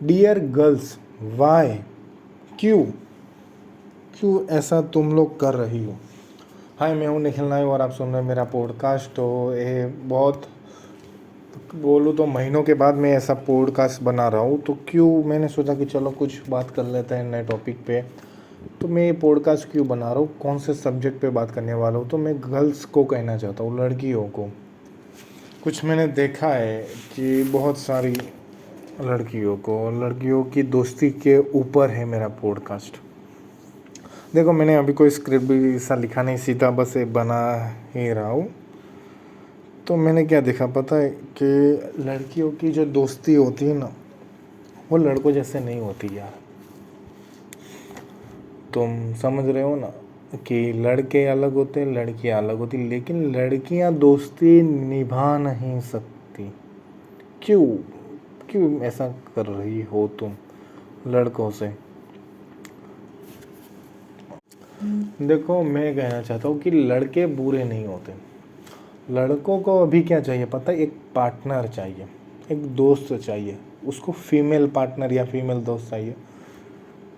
Dear girls, Y, क्यों क्यों ऐसा तुम लोग कर रही हो। हाय, मैं हूँ निखिल नायक और आप सुन रहे हैं मेरा पॉडकास्ट। तो ये बहुत बोलूँ तो महीनों के बाद मैं ऐसा पॉडकास्ट बना रहा हूँ। तो क्यों, मैंने सोचा कि चलो कुछ बात कर लेते हैं नए टॉपिक पे। तो मैं ये पॉडकास्ट क्यों बना रहा हूँ, कौन से सब्जेक्ट पे बात करने वाला हूँ, तो मैं गर्ल्स को कहना चाहता हूँ, लड़कियों को। कुछ मैंने देखा है कि बहुत सारी लड़कियों की दोस्ती के ऊपर है मेरा पॉडकास्ट। देखो, मैंने अभी कोई स्क्रिप्ट भी ऐसा लिखा नहीं, सीधा बस ये बना ही रहा हूँ। तो मैंने क्या देखा पता है कि लड़कियों की जो दोस्ती होती है ना, वो लड़कों जैसे नहीं होती यार। तुम समझ रहे हो ना कि लड़के अलग होते हैं, लड़कियां अलग होती, लेकिन लड़कियां दोस्ती निभा नहीं सकती। क्यों क्यों ऐसा कर रही हो तुम लड़कों से। देखो, मैं कहना चाहता हूँ कि लड़के बुरे नहीं होते। लड़कों को अभी क्या चाहिए पता है, एक पार्टनर चाहिए, एक दोस्त चाहिए। उसको फीमेल पार्टनर या फीमेल दोस्त चाहिए।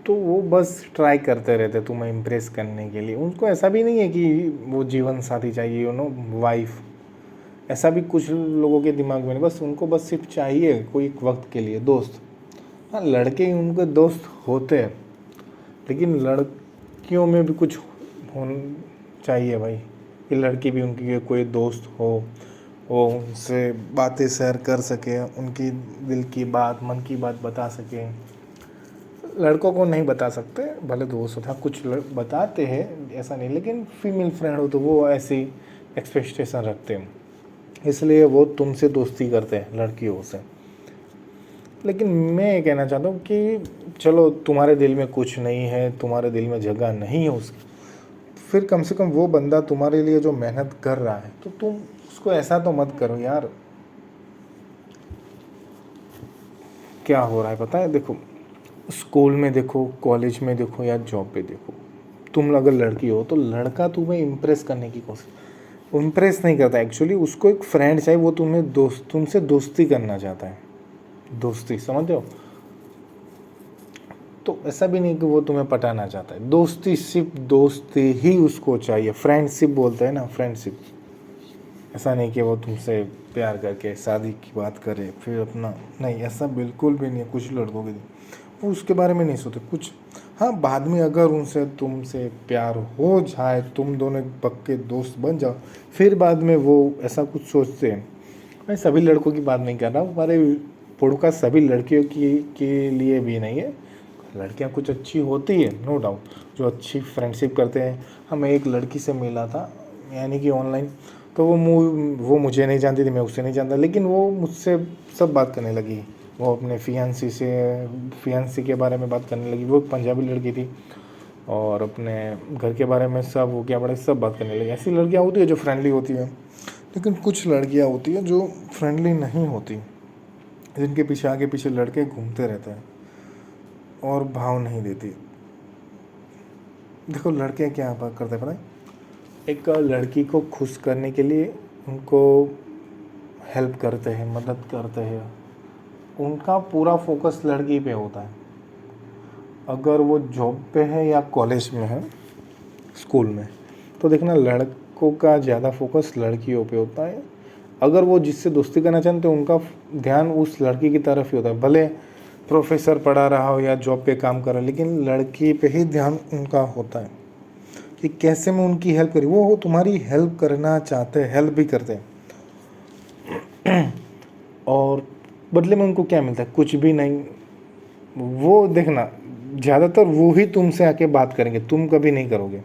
तो वो बस ट्राई करते रहते तुम्हें इम्प्रेस करने के लिए। उनको ऐसा भी नहीं है कि वो जीवन साथी चाहिए, वाइफ। ऐसा भी कुछ लोगों के दिमाग में नहीं, बस उनको बस सिर्फ चाहिए कोई एक वक्त के लिए दोस्त। हाँ, लड़के ही उनके दोस्त होते हैं, लेकिन लड़कियों में भी कुछ होना चाहिए भाई, कि लड़की भी उनकी कोई दोस्त हो, वो उनसे बातें शेयर कर सके, उनकी दिल की बात, मन की बात बता सके। लड़कों को नहीं बता सकते, भले दोस्त होता, कुछ बताते हैं, ऐसा नहीं, लेकिन फीमेल फ्रेंड हो तो वो ऐसी एक्सपेक्टेशन रखते हैं, इसलिए वो तुमसे दोस्ती करते हैं लड़कियों से। लेकिन मैं ये कहना चाहता हूँ कि चलो, तुम्हारे दिल में कुछ नहीं है, तुम्हारे दिल में जगह नहीं है उसकी, फिर कम से कम वो बंदा तुम्हारे लिए जो मेहनत कर रहा है, तो तुम उसको ऐसा तो मत करो यार। क्या हो रहा है पता है, देखो, स्कूल में देखो, कॉलेज में देखो, या जॉब पे देखो, तुम अगर लड़की हो तो लड़का तुम्हें इम्प्रेस करने की कोशिश, इम्प्रेस नहीं करता एक्चुअली, उसको एक फ्रेंड चाहिए, वो तुमसे दोस्ती करना चाहता है। दोस्ती, समझते हो। तो ऐसा भी नहीं कि वो तुम्हें पटाना चाहता है, दोस्ती, सिर्फ दोस्ती ही उसको चाहिए। फ्रेंडशिप बोलते हैं ना, फ्रेंडशिप। ऐसा नहीं कि वो तुमसे प्यार करके शादी की बात करे फिर अपना, नहीं, ऐसा बिल्कुल भी नहीं है। कुछ लड़कों के वो उसके बारे में नहीं सोचते कुछ। हाँ, बाद में अगर उनसे तुमसे प्यार हो जाए, तुम दोनों पक्के दोस्त बन जाओ, फिर बाद में वो ऐसा कुछ सोचते हैं। मैं सभी लड़कों की बात नहीं कर रहा हूँ, हमारे पॉडकास्ट सभी लड़कियों के लिए भी नहीं है। लड़कियाँ कुछ अच्छी होती है, नो डाउट, जो अच्छी फ्रेंडशिप करते हैं। हमें एक लड़की से मिला था, यानी कि ऑनलाइन। तो वो मुझे नहीं जानती थी, मैं उससे नहीं जानता, लेकिन वो मुझसे सब बात करने लगी। वो अपने फियांसी के बारे में बात करने लगी। वो पंजाबी लड़की थी, और अपने घर के बारे में सब, वो क्या बड़े सब बात करने लगी। ऐसी लड़कियाँ होती है जो फ्रेंडली होती है, लेकिन कुछ लड़कियाँ होती हैं जो फ्रेंडली नहीं होती, जिनके पीछे आगे पीछे लड़के घूमते रहते हैं और भाव नहीं देती। देखो, लड़के क्या करते हैं पता है, एक लड़की को खुश करने के लिए उनको हेल्प करते हैं, मदद करते हैं। उनका पूरा फोकस लड़की पे होता है। अगर वो जॉब पे है या कॉलेज में है, स्कूल में, तो देखना लड़कों का ज़्यादा फोकस लड़कियों पे होता है। अगर वो जिससे दोस्ती करना चाहते हैं, उनका ध्यान उस लड़की की तरफ ही होता है। भले प्रोफेसर पढ़ा रहा हो या जॉब पे काम कर रहा है, लेकिन लड़की पे ही ध्यान उनका होता है कि कैसे मैं उनकी हेल्प करूँ। वो तुम्हारी हेल्प करना चाहते हैं, हेल्प भी करते हैं, और बदले में उनको क्या मिलता है, कुछ भी नहीं। वो देखना, ज़्यादातर वो ही तुमसे आके बात करेंगे, तुम कभी नहीं करोगे।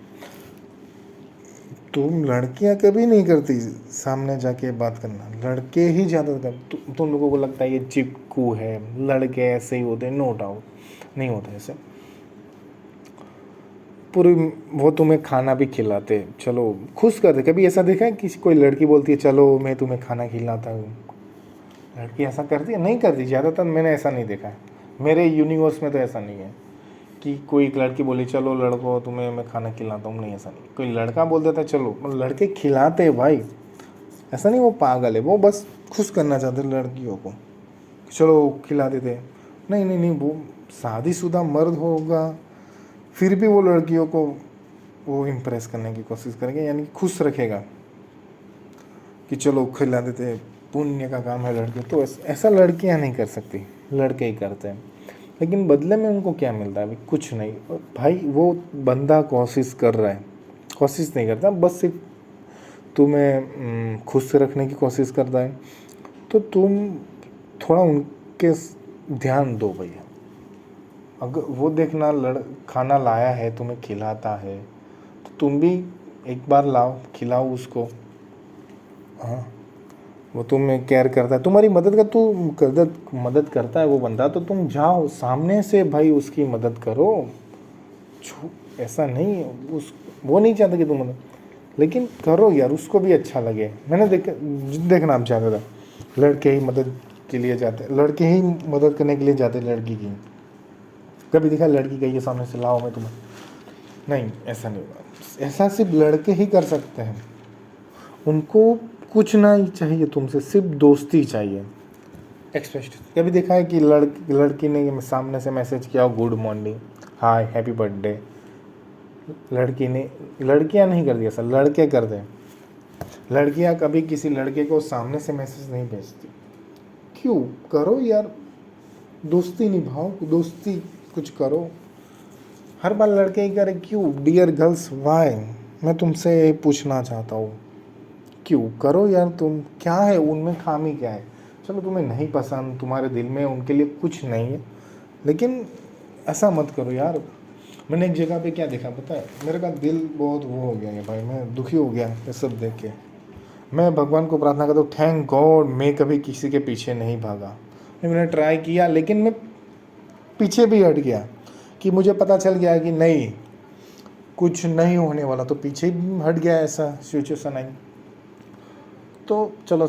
तुम लड़कियां कभी नहीं करती सामने जाके बात करना, लड़के ही ज़्यादा कर। तुम लोगों को लगता है ये चिपकू है, लड़के ऐसे ही होते हैं, नो डाउट नहीं होते ऐसे। पूरी वो तुम्हें खाना भी खिलाते, चलो खुश करते। कभी ऐसा देखा है कि कोई लड़की बोलती है चलो मैं तुम्हें खाना खिलाता हूँ? लड़की ऐसा करती है? नहीं करती, ज़्यादातर मैंने ऐसा नहीं देखा है। मेरे यूनिवर्स में तो ऐसा नहीं है कि कोई एक लड़की बोली चलो लड़को तुम्हें मैं खाना खिलाता हूँ, नहीं, ऐसा नहीं। कोई लड़का बोल देता है चलो, लड़के खिलाते हैं भाई। ऐसा नहीं वो पागल है, वो बस खुश करना चाहते लड़कियों को, चलो खिला देते। नहीं नहीं नहीं, वो शादीशुदा मर्द होगा फिर भी वो लड़कियों को वो इम्प्रेस करने की कोशिश करेगा, यानी खुश रखेगा कि चलो खिला देते हैं, पुण्य का काम है लड़के। तो ऐसा लड़कियां नहीं कर सकती, लड़के ही करते हैं। लेकिन बदले में उनको क्या मिलता है? अभी कुछ नहीं भाई, वो बंदा कोशिश कर रहा है, कोशिश नहीं करता, बस सिर्फ तुम्हें खुश रखने की कोशिश करता है। तो तुम थोड़ा उनके ध्यान दो भैया। अगर वो देखना खाना लाया है, तुम्हें खिलाता है, तो तुम भी एक बार लाओ, खिलाओ उसको। हाँ, वो तुम्हें केयर करता है, तुम्हारी मदद करता है वो बंदा, तो तुम जाओ सामने से भाई उसकी मदद करो। ऐसा नहीं, वो नहीं चाहता कि तुम मदद, लेकिन करो यार, उसको भी अच्छा लगे। मैंने देखना आप ज़्यादा लड़के ही मदद के लिए जाते, लड़के ही मदद करने के लिए जाते लड़की की। कभी देखा लड़की कही सामने से लाओ मैं तुम्हें, नहीं ऐसा नहीं होगा। ऐसा सिर्फ लड़के ही कर सकते हैं। उनको कुछ नहीं चाहिए तुमसे, सिर्फ दोस्ती चाहिए। एक्सप्रेशन कभी देखा है कि लड़की ने सामने से मैसेज किया गुड मॉर्निंग, हाय, हैप्पी बर्थडे, लड़कियां नहीं करती ऐसा, लड़के करते हैं। लड़कियां कभी किसी लड़के को सामने से मैसेज नहीं भेजती। क्यों? करो यार, दोस्ती निभाओ, दोस्ती कुछ करो। हर बार लड़के ही करें क्यों? Dear girls, why? मैं तुमसे पूछना चाहता हूँ, क्यों? करो यार, तुम क्या है उनमें, खामी क्या है? चलो तुम्हें नहीं पसंद, तुम्हारे दिल में उनके लिए कुछ नहीं है, लेकिन ऐसा मत करो यार। मैंने एक जगह पे क्या देखा पता है, मेरे का दिल बहुत वो हो गया है भाई, मैं दुखी हो गया ये सब देख के। मैं भगवान को प्रार्थना करता हूँ, थैंक गॉड मैं कभी किसी के पीछे नहीं भागा। मैंने ट्राई किया, लेकिन मैं पीछे भी हट गया कि मुझे पता चल गया कि नहीं, कुछ नहीं होने वाला, तो पीछे ही हट गया, ऐसा सिचुएशन आई। तो चलो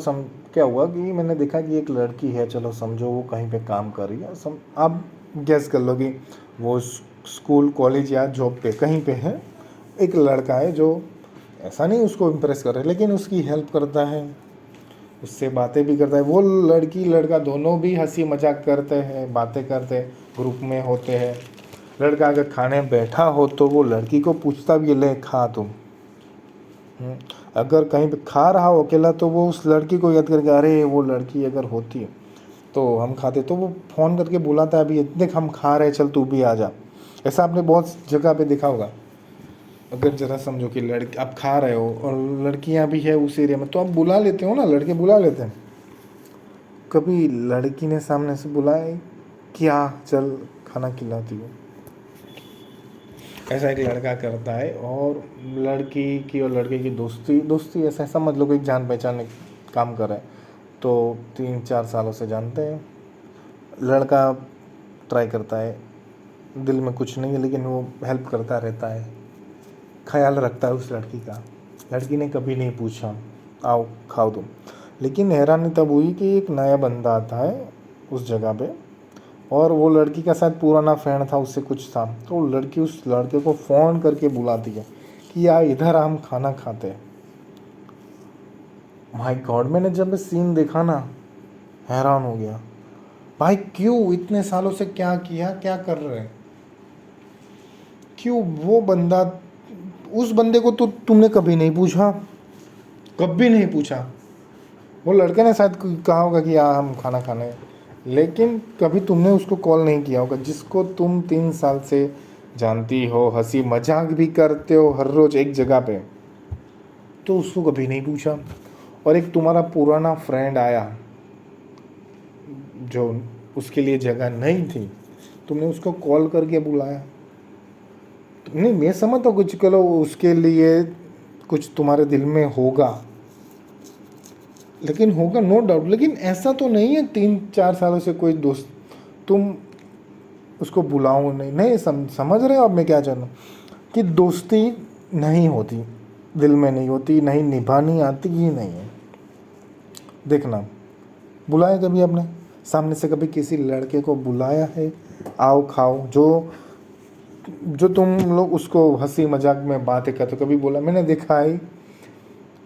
क्या हुआ कि मैंने देखा कि एक लड़की है, चलो समझो वो कहीं पे काम कर रही है, आप गैस कर लो कि वो स्कूल कॉलेज या जॉब पे कहीं पे है। एक लड़का है जो ऐसा नहीं उसको इम्प्रेस कर रहा है, लेकिन उसकी हेल्प करता है, उससे बातें भी करता है। वो लड़की लड़का दोनों भी हंसी मजाक करते हैं, बातें करते हैं, ग्रुप में होते हैं। लड़का अगर खाने बैठा हो तो वो लड़की को पूछता भी, ले खा तुम। अगर कहीं पे खा रहा हो अकेला, तो वो उस लड़की को याद करके, अरे वो लड़की अगर होती तो हम खाते, तो वो फ़ोन करके बुलाता है, अभी देख हम खा रहे, चल तू भी आ जा। ऐसा आपने बहुत जगह पे देखा होगा। अगर जरा समझो कि लड़की आप खा रहे हो और लड़कियां भी है उस एरिया में, तो आप बुला लेते हो ना, लड़के बुला लेते हैं। कभी लड़की ने सामने से बुलाए, क्या चल खाना खिलाती हो? ऐसा एक लड़का करता है, और लड़की की और लड़के की दोस्ती ऐसा समझ लो कि एक जान पहचान काम कर रहा है। तो 3-4 सालों से जानते हैं। लड़का ट्राई करता है, दिल में कुछ नहीं है, लेकिन वो हेल्प करता रहता है, ख्याल रखता है उस लड़की का। लड़की ने कभी नहीं पूछा आओ खाओ तुम। लेकिन हैरानी तब हुई कि एक नया बंदा आता है उस जगह पे, और वो लड़की का शायद पुराना फ्रेंड था, उससे कुछ था। तो लड़की उस लड़के को फ़ोन करके बुलाती है कि यार इधर हम खाना खाते हैं। माय गॉड, मैंने जब सीन देखा ना, हैरान हो गया भाई, क्यों इतने सालों से क्या किया, क्या कर रहे हैं? क्यों? वो बंदा, उस बंदे को तो तुमने कभी नहीं पूछा, कभी नहीं पूछा। वो लड़के ने शायद कहा होगा कि यार हम खाना खाने, लेकिन कभी तुमने उसको कॉल नहीं किया होगा, जिसको तुम 3 साल से जानती हो, हंसी मजाक भी करते हो हर रोज़ एक जगह पे, तो उसको कभी नहीं पूछा। और एक तुम्हारा पुराना फ्रेंड आया जो उसके लिए जगह नहीं थी, तुमने उसको कॉल करके बुलाया। नहीं, मैं समझता हूँ कुछ करो, उसके लिए कुछ तुम्हारे दिल में होगा, लेकिन होगा नो डाउट, लेकिन ऐसा तो नहीं है 3-4 सालों से कोई दोस्त तुम उसको बुलाओ नहीं। नहीं समझ रहे हो अब मैं क्या चाह रहा हूँ? कि दोस्ती नहीं होती, दिल में नहीं होती, नहीं निभानी आती ही नहीं है। देखना, बुलाया कभी आपने सामने से कभी किसी लड़के को बुलाया है, आओ खाओ, जो तुम लोग उसको हंसी मजाक में बातें करते हो, कभी बोला? मैंने देखा है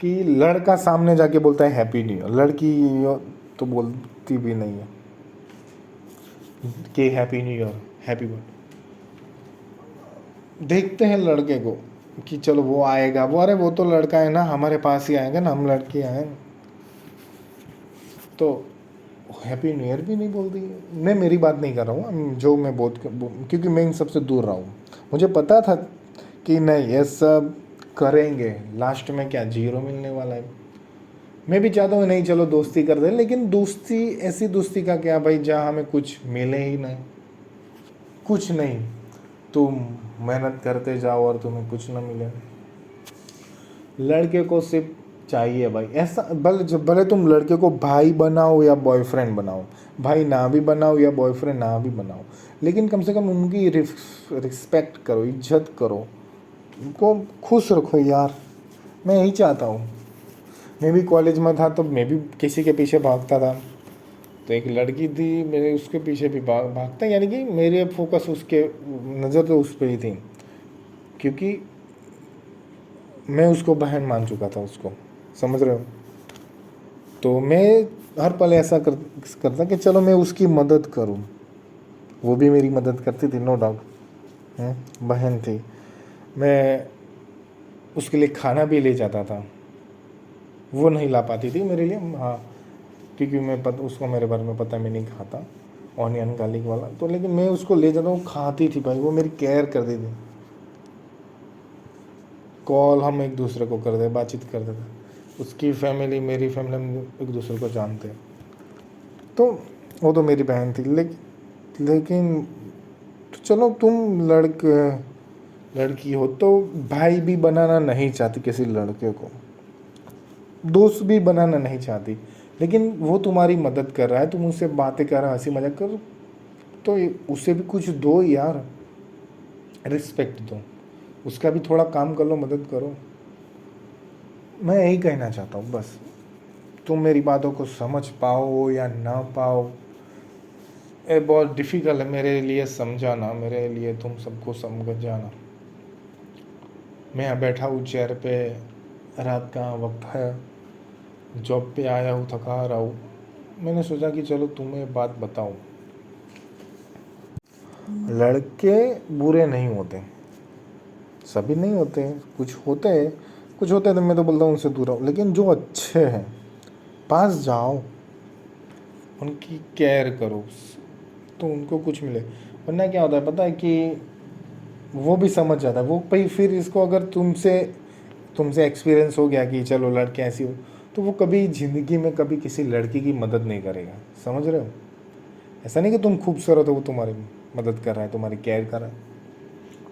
कि लड़का सामने जाके बोलता है हैप्पी न्यू ईयर, लड़की तो बोलती भी नहीं है। कि happy new year, happy birthday. देखते हैं लड़के को कि चलो वो आएगा, वो अरे वो तो लड़का है ना, हमारे पास ही आएगा ना, हम लड़के आए तो हैप्पी न्यू ईयर भी नहीं बोलती। मैं मेरी बात नहीं कर रहा हूँ, जो मैं क्योंकि मैं इन सबसे दूर रहा हूँ। मुझे पता था कि नहीं ये सब करेंगे, लास्ट में क्या जीरो मिलने वाला है। मैं भी चाहता हूँ नहीं चलो दोस्ती कर दे, लेकिन दोस्ती ऐसी दोस्ती का क्या भाई जहाँ हमें कुछ मिले ही नहीं, कुछ नहीं। तुम मेहनत करते जाओ और तुम्हें कुछ ना मिले। लड़के को सिर्फ चाहिए भाई ऐसा, भले तुम लड़के को भाई बनाओ या बॉयफ्रेंड बनाओ, भाई ना भी बनाओ या बॉयफ्रेंड ना भी बनाओ, लेकिन कम से कम उनकी रिस्पेक्ट करो, इज्जत करो, उनको खुश रखो यार। मैं यही चाहता हूँ। मैं भी कॉलेज में था तो मैं भी किसी के पीछे भागता था, तो एक लड़की थी मेरे उसके पीछे भी भागता, यानी कि मेरे फोकस उसके, नज़र तो उस पर ही थी, क्योंकि मैं उसको बहन मान चुका था उसको, समझ रहे हो। तो मैं हर पल ऐसा करता कि चलो मैं उसकी मदद करूं, वो भी मेरी मदद करती थी, नो डाउट, बहन थी। मैं उसके लिए खाना भी ले जाता था, वो नहीं ला पाती थी मेरे लिए, हाँ, क्योंकि उसको मेरे बारे में पता, मैं नहीं खाता ऑनियन गार्लिक वाला, तो लेकिन मैं उसको ले जाता हूँ, खाती थी भाई, वो मेरी केयर करती थी। कॉल हम एक दूसरे को करते, बातचीत करते थे, उसकी फैमिली मेरी फैमिली, हम एक दूसरे को जानते हैं। तो वो तो मेरी बहन थी, लेकिन तो चलो तुम लड़की हो तो भाई भी बनाना नहीं चाहती किसी लड़के को, दोस्त भी बनाना नहीं चाहती, लेकिन वो तुम्हारी मदद कर रहा है, तुम उससे बातें कर रहे हो, हंसी मजाक करो, तो उसे भी कुछ दो यार, रिस्पेक्ट दो, उसका भी थोड़ा काम कर लो, मदद करो। मैं यही कहना चाहता हूँ बस। तुम मेरी बातों को समझ पाओ या ना पाओ, ये बहुत डिफ़िकल्ट है मेरे लिए समझाना, मेरे लिए तुम सबको समझ जाना। मैं यहाँ बैठा हूँ चेयर पे, रात का वक्त है, जॉब पे आया हूँ, थका रहा हूँ, मैंने सोचा कि चलो तुम्हें बात बताऊँ। लड़के बुरे नहीं होते, सभी नहीं होते, कुछ होते हैं तो मैं तो बोलता हूँ उनसे दूर रहो, लेकिन जो अच्छे हैं पास जाओ, उनकी केयर करो, तो उनको कुछ मिले। वरना क्या होता है पता है कि वो भी समझ जाता है, वो भाई फिर इसको अगर तुमसे एक्सपीरियंस हो गया कि चलो लड़के ऐसी हो, तो वो कभी ज़िंदगी में कभी किसी लड़की की मदद नहीं करेगा, समझ रहे हो। ऐसा नहीं कि तुम खूबसूरत हो वो तुम्हारी मदद कर रहा है, तुम्हारी केयर कर रहा है,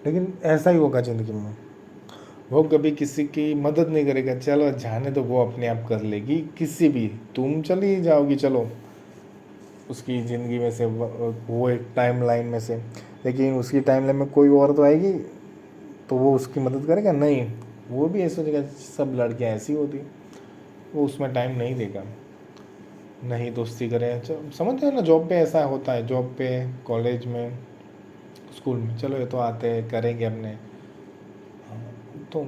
लेकिन ऐसा ही होगा ज़िंदगी में, वो कभी किसी की मदद नहीं करेगा। चलो जाने तो वो अपने आप कर लेगी, किसी भी, तुम चली जाओगी चलो उसकी ज़िंदगी में से, वो एक टाइम लाइन में से, लेकिन उसकी टाइम लाइन में कोई और तो आएगी, तो वो उसकी मदद करेगा नहीं, वो भी ऐसा सोचेगा सब लड़कियाँ ऐसी होती, वो उसमें टाइम नहीं देगा, नहीं दोस्ती करे। समझते हो ना, जॉब पे ऐसा होता है, जॉब पे, कॉलेज में, स्कूल में, चलो ये तो आते हैं करेंगे अपने, तो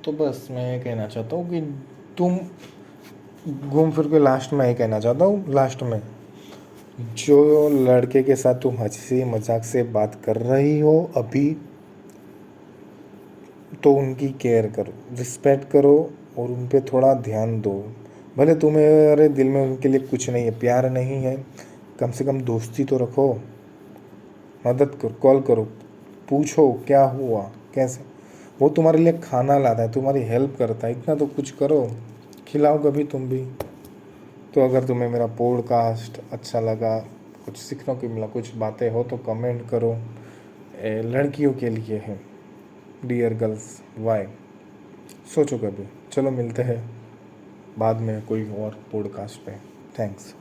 तो बस मैं ये कहना चाहता हूँ कि तुम घूम फिर के लास्ट में ये कहना चाहता हूँ, लास्ट में जो लड़के के साथ तुम हंसी मजाक से बात कर रही हो अभी, तो उनकी केयर करो, रिस्पेक्ट करो, और उन पे थोड़ा ध्यान दो। भले तुम्हारे दिल में उनके लिए कुछ नहीं है, प्यार नहीं है, कम से कम दोस्ती तो रखो, मदद करो, कॉल करो, पूछो क्या हुआ, कैसे। वो तुम्हारे लिए खाना लाता है, तुम्हारी हेल्प करता है, इतना तो कुछ करो, खिलाओ कभी तुम भी। तो अगर तुम्हें मेरा पॉडकास्ट अच्छा लगा, कुछ सीखने को मिला, कुछ बातें हो तो कमेंट करो। लड़कियों के लिए है, डियर गर्ल्स, वाई, सोचो कभी। चलो मिलते हैं बाद में कोई और पॉडकास्ट पे। थैंक्स।